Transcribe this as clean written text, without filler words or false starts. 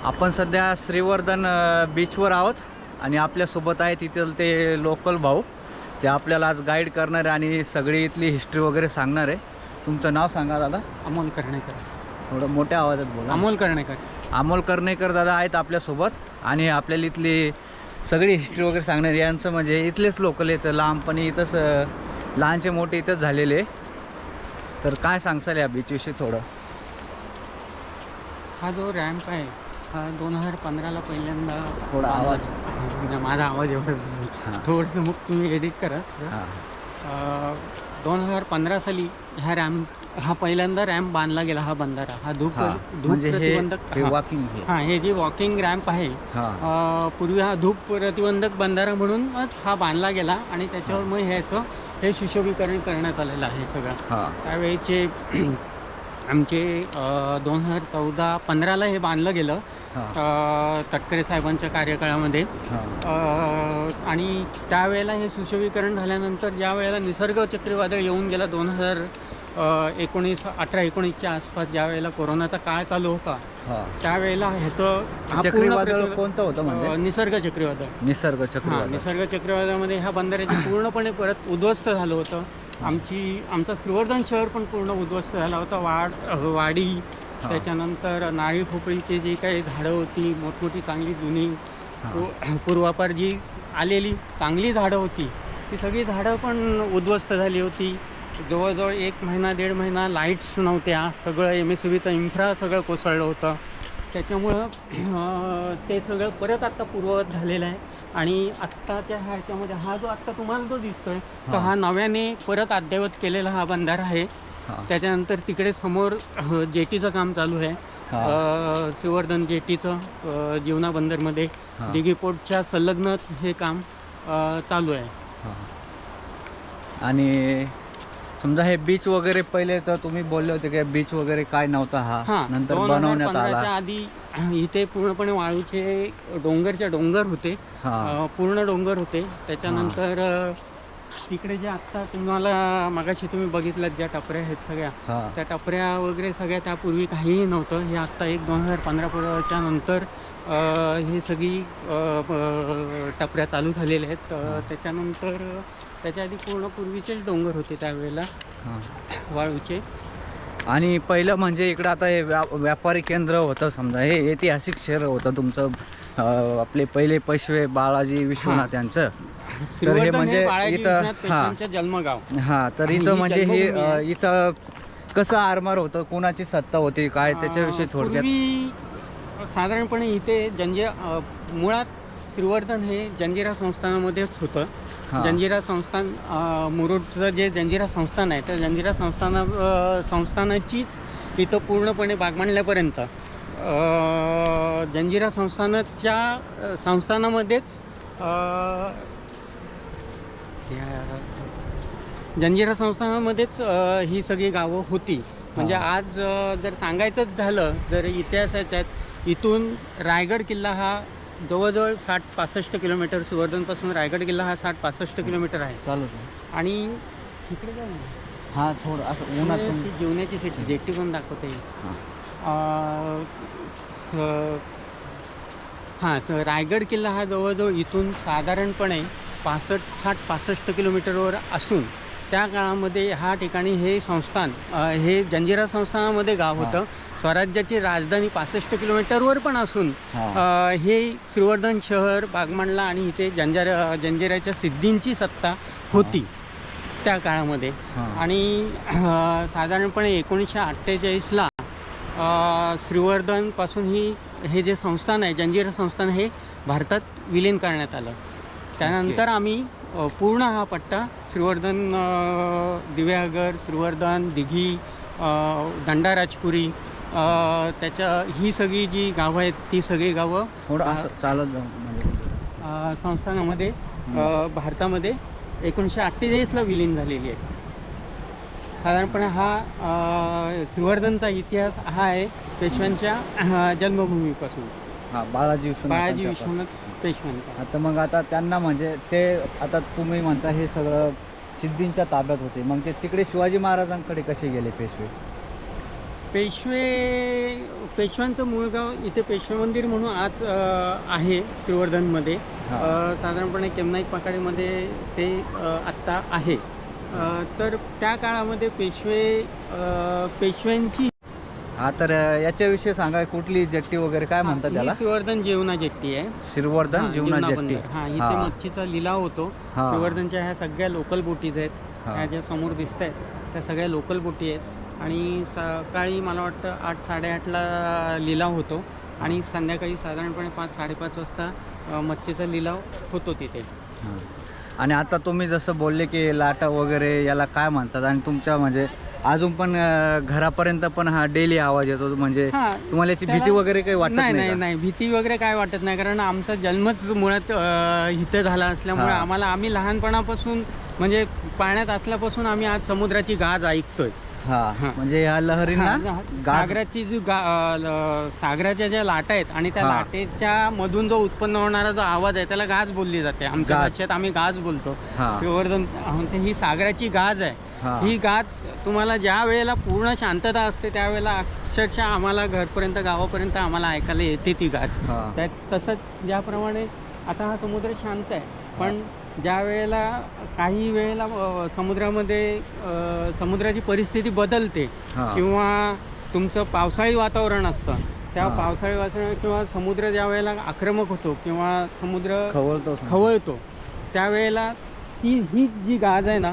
आपण सध्या श्रीवर्धन बीचवर आहोत आणि आपल्यासोबत आहे तिथलं ते लोकल भाऊ. ते आपल्याला आज गाईड करणार आहे आणि सगळी इथली हिस्ट्री वगैरे सांगणार आहे. तुमचं नाव सांगा दादा. अमोल कर्णेकर. थोडं मोठ्या आवाजात बोला. अमोल कर्णेकर. अमोल कर्णेकर दादा आहेत आपल्यासोबत आणि आपल्याला इथली सगळी हिस्ट्री वगैरे सांगणार. यांचं म्हणजे इथलेच लोकल येतं, लांबपणी इथंच लहानचे मोठे इथंच झालेले. तर काय सांगसाल या बीचविषयी थोडं? हा जो रॅम्प आहे हा 2015ला पहिल्यांदा थोडा आवाज माझा आवाज एवढाच थोडंसं मग तुम्ही एडिट करा. 2015 साली हा पहिल्यांदा रॅम्प बांधला गेला. हा बंधारा हा धूप प्रतिबंधक हे जे वॉकिंग रॅम्प आहे पूर्वी हा धूप प्रतिबंधक बंधारा म्हणूनच हा बांधला गेला आणि त्याच्यावर मग ह्याचं हे सुशोभीकरण करण्यात आलेलं आहे सगळं. त्यावेळेचे आमचे 2014-15ला हे बांधलं गेलं तटकरे साहेबांच्या कार्यकाळामध्ये. आणि त्यावेळेला हे सुशोभीकरण झाल्यानंतर ज्या वेळेला निसर्ग चक्रीवादळ येऊन गेला 2018-19च्या आसपास, ज्या वेळेला कोरोनाचा काळ चालू होता त्यावेळेला ह्याचं चक्रीवादळ कोणतं होतं म्हणजे? निसर्ग चक्रीवादळ. निसर्ग चक्रीवादळामध्ये ह्या बंधाऱ्याचे पूर्णपणे परत उद्ध्वस्त झालं होतं. आमचं श्रीवर्धन शहर पण पूर्ण उद्ध्वस्त झाला होता. वाडी त्याच्यानंतर नारळी खोपळीचे जे काही झाडं होती, मोठमोठी चांगली जुनी पूर्वापार जी आलेली चांगली झाडं होती ती सगळी झाडं पण उद्ध्वस्त झाली होती. जवळजवळ 1 महिना 1.5 महिना लाईट्स नव्हत्या. सगळं MSCBचं इन्फ्रा सगळं कोसळलं होतं. त्याच्यामुळं ते सगळं परत आत्ता पूर्ववत झालेलं आहे. आणि आत्ताच्या ह्याच्यामध्ये हा जो आत्ता तुम्हाला जो दिसतोय तर हा नव्याने परत अद्ययावत केलेला हा बंधारा आहे. त्याच्यानंतर तिकडे समोर जेटीचं काम चालू आहे. श्रीवर्धन जेटीचं जीवना बंदरमध्ये दिघीपोर्टच्या संलग्नच हे काम चालू आहे. आणि समजा हे बीच वगैरे पहिले तर तुम्ही बोलले होते की बीच वगैरे काय नव्हता, हा नंतर बनवण्यात आला. आधी इथे पूर्णपणे वाळूचे डोंगर होते, पूर्ण डोंगर होते. त्याच्यानंतर तिकडे जे आत्ता तुम्हाला मगाशी तुम्ही बघितल्यात ज्या टपऱ्या आहेत सगळ्या, त्या टपऱ्या वगैरे सगळ्या त्यापूर्वी काहीही नव्हतं. हे आत्ता 2015च्या नंतर हे सगळी टपऱ्या चालू झालेल्या आहेत. त्याच्यानंतर त्याच्या आधी पूर्ण पूर्वीचेच डोंगर होते त्यावेळेला वाळूचे. आणि पहिलं म्हणजे इकडं आता हे व्यापारी केंद्र होतं. समजा हे ऐतिहासिक शहर होतं तुमचं. आपले पहिले पेशवे बाळाजी विश्वनाथ यांचं. तर हे म्हणजे इथं जन्मगाव. तर इथं म्हणजे हे इथं कसं आरमार होतं, कोणाची सत्ता होती काय त्याच्याविषयी थोडक्यात. साधारणपणे इथे मुळात श्रीवर्धन हे जंजिरा संस्थानामध्येच होतं. जंजिरा संस्थान मुरुडचं जे जंजिरा संस्थान आहे त्या जंजिरा संस्थानाची इथं पूर्णपणे बागमांडल्यापर्यंत जंजिरा संस्थानामध्येच जंजिरा संस्थानामध्येच ही सगळी गावं होती. म्हणजे आज जर सांगायचंच झालं तर इतिहासाच्यात इथून रायगड किल्ला हा जवळजवळ 60-65 किलोमीटर, श्रीवर्धनपासून रायगड किल्ला हा 60-65 किलोमीटर आहे. चालू. आणि तिकडे काय थोडं असं उन्हात जेवणाची जेटी पण दाखवते. रायगड किल्ला हा जवळजवळ इथून साधारणपणे 60-65 किलोमीटरवर असून त्या काळामध्ये ह्या ठिकाणी हे संस्थान हे जंजिरा संस्थानामध्ये गाव होतं. स्वराज्याची राजधानी 65 किलोमीटरवर पण असून हे श्रीवर्धन शहर बागमांडला आणि इथे जंजिऱ्याच्या सिद्धींची सत्ता होती त्या काळामध्ये. आणि साधारणपणे 1948ला श्रीवर्धनपासून हे जे संस्थान आहे जंजिरा संस्थान हे भारतात विलीन करण्यात आलं. त्यानंतर आम्ही पूर्ण हा पट्टा श्रीवर्धन, दिव्यागर, श्रीवर्धन, दिघी, दंडाराजपुरी ही सगळी जी गावं आहेत ती सगळी गावं थोडं असं चालत जाऊ संस्थानामध्ये भारतामध्ये 1948ला विलीन झालेली आहे. साधारणपणे हा श्रीवर्धनचा इतिहास हा आहे पेशव्यांच्या जन्मभूमीपासून. बाळाजी विश्वनाथ पेशव्यांचा. आता त्यांना म्हणजे ते आता तुम्ही म्हणता हे सगळं सिद्धींच्या ताब्यात होते, मग ते तिकडे शिवाजी महाराजांकडे कसे गेले पेशवे? पेशव्यांचं मूळ गाव इथे पेशवे मंदिर म्हणून आज आहे श्रीवर्धनमध्ये. साधारणपणे केमनाईक पकाडीमध्ये ते आत्ता आहे. तर त्या काळामध्ये पेशव्यांची हा, तर याच्याविषयी सांगा, कुठली जेट्टी वगैरे काय म्हणतात त्याला? श्रीवर्धन जीवना जेट्टी आहे. श्रीवर्धन जीवना जेट्टी. हा, इथे मच्छीचा लिलाव होतो. श्रीवर्धनच्या ह्या सगळ्या लोकल बोटीज आहेत. ह्या ज्या समोर दिसत आहेत त्या सगळ्या लोकल बोटी आहेत. आणि सकाळी मला वाटतं 8-8:30ला लिलाव होतो आणि संध्याकाळी साधारणपणे 5-5:30 वाजता मच्छीचा लिलाव होतो तिथे. आणि आता तुम्ही जसं बोलले की लाटा वगैरे याला काय म्हणतात, आणि तुमच्या म्हणजे अजून पण घरापर्यंत पण हा डेली आवाज येतो, म्हणजे तुम्हाला याची भीती वगैरे काही वाटत नाही? नाही, भीती वगैरे काय वाटत नाही, कारण आमचा जन्मच मुळात इथे झाला असल्यामुळे आम्ही लहानपणापासून म्हणजे पाण्यात असल्यापासून आम्ही आज समुद्राची गाज ऐकतोय. म्हणजे ह्या लहरींना सागराची जी सागराच्या ज्या लाटा आहेत आणि त्या लाटेच्या मधून जो उत्पन्न होणारा जो आवाज आहे त्याला गाज बोलली जाते. आमच्या भाषेत आम्ही गाज बोलतो. श्रीवर्धन ही सागराची गाज आहे. ही गाज तुम्हाला ज्या वेळेला पूर्ण शांतता असते त्यावेळेला अक्षरशः आम्हाला घरपर्यंत गावापर्यंत आम्हाला ऐकायला येते ती गाज. तसंच ज्याप्रमाणे आता हा समुद्र शांत आहे, पण ज्या वेळेला काही वेळेला समुद्रामध्ये समुद्राची परिस्थिती बदलते किंवा तुमचं पावसाळी वातावरण असतं, त्या पावसाळी वातावरण किंवा समुद्र ज्या वेळेला आक्रमक होतो किंवा समुद्र खवळतो त्यावेळेला ही जी गाज आहे ना